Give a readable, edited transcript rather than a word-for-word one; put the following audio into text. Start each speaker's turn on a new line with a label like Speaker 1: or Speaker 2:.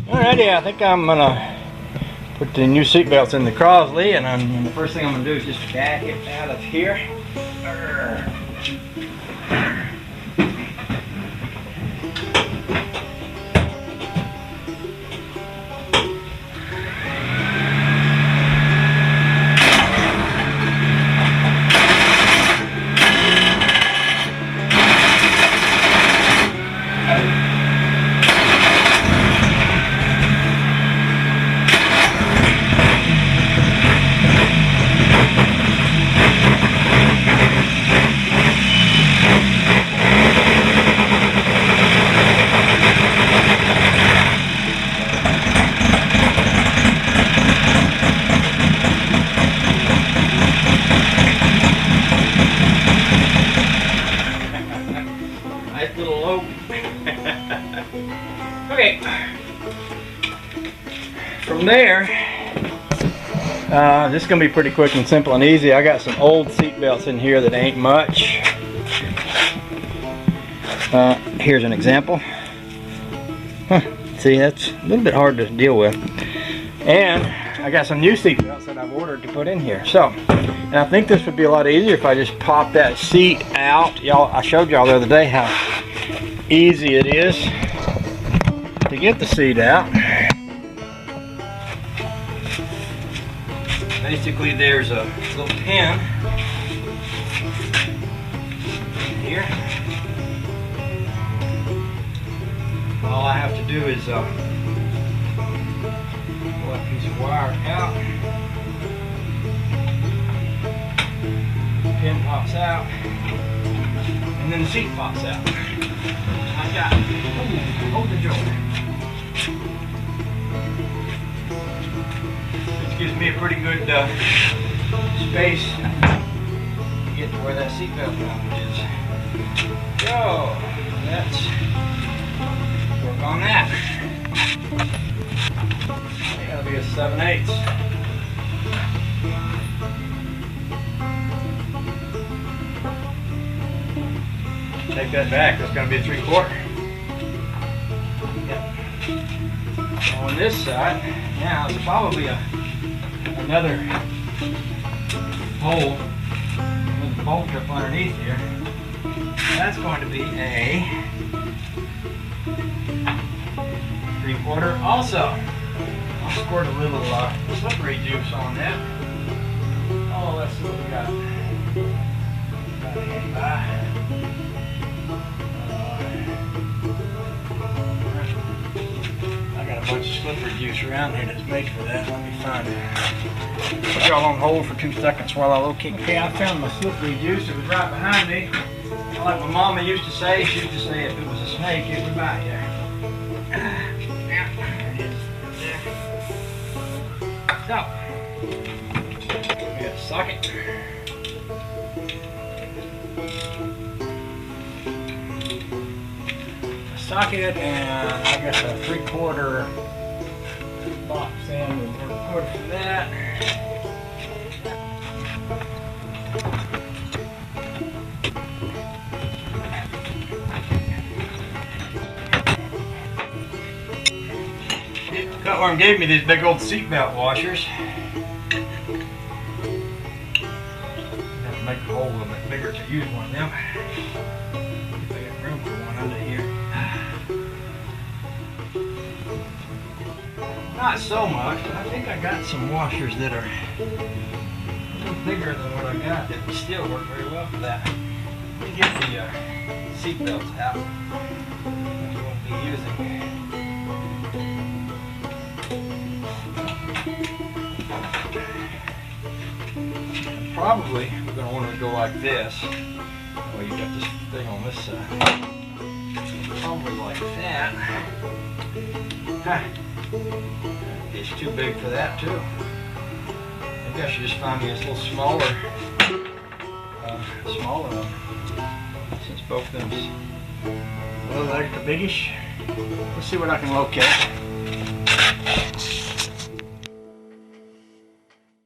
Speaker 1: Alrighty, I think I'm gonna put the new seat belts in the Crosley, and the first thing I'm gonna do is just back it out of here. Nice little lope. Okay. From there, this is going to be pretty quick and simple and easy. I got some old seat belts in here that ain't much. Here's an example. See, that's a little bit hard to deal with. And I got some new seat belts that I've ordered to put in here. So, and I think this would be a lot easier if I just pop that seat out. Y'all, I showed y'all the other day how easy it is to get the seat out. Basically, there's a little pin here. All I have to do is pull that piece of wire out. The pin pops out, and then the seat pops out. I got it. Hold the joint. This gives me a pretty good space to get to where that seat belt mount is. So let's work on that. That'll be a 7/8. Take that back, that's going to be a 3/4. Yep. On this side, now it's probably another hole with a bolt up underneath here. That's going to be a 3/4 also. I'll squirt a little slippery juice on that. Oh, let's see what we got. Got a handy by. I got a bunch of slippery juice around here that's made for that. Let me find it. Put y'all on hold for 2 seconds while I locate. Okay, I found my slippery juice. It was right behind me. Like my mama used to say, she used to say if it was a snake, it would bite you. Yeah, there it is. There. So, we got a socket. Socket, and I got a 3/4 box end and 1/4 for that. Cutworm gave me these big old seatbelt washers. I have to make the hole a little bit bigger to use one of them. If I got room for one under here. Not so much, but I think I got some washers that are a little bigger than what I got that would still work very well for that. Let me get the seat belts out that we won't be using. And probably we're going to want to go like this. Well, you got this thing on this side. Probably like that. It's too big for that too. Maybe I should just find me this little smaller one. Since both of them's a little extra biggish. Let's see what I can locate.